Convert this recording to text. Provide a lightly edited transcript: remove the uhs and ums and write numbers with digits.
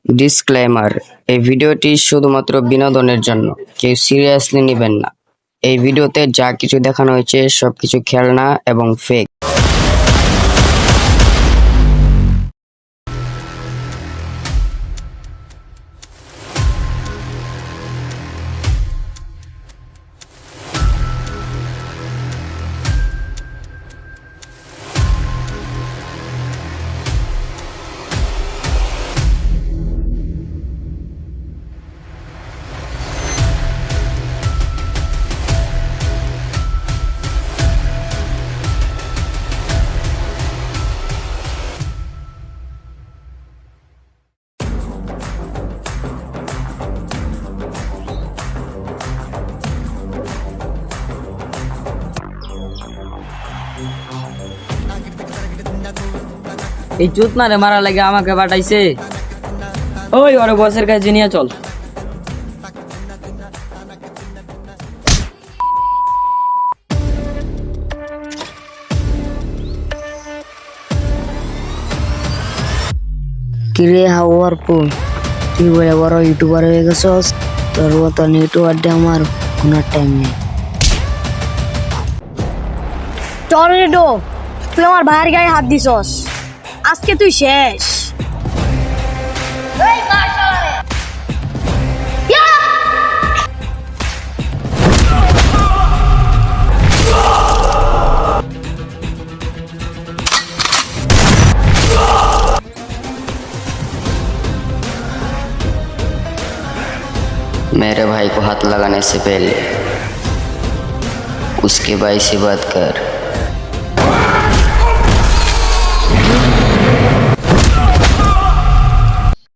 Disclaimer, এই ভিডিওটি শুধুমাত্র বিনোদনের জন্য, কেউ সিরিয়াসলি নেবেন না। এই ভিডিওতে যা কিছু দেখানো হয়েছে সবকিছু খেলনা এবং ফেক। এই চুত না রে মারা লাগে আমাকে পাঠাইছে। ওই ওরে বসের কাছে নিয়ে চল। কিরে হাওয়ার পো, তুই বলে বড় ইউটিউবার হয়ে গেছস। তোর মতন ইউটিউবার দিয়ে আমার কোনো টাইম নেই। টর্নেডো, তুই আমার ভাইয়ের গায়ে হাত দিছস, আজকে তুই শেষ। मेरे भाई को हाथ लगाने से पहले उसके भाई से बात कर।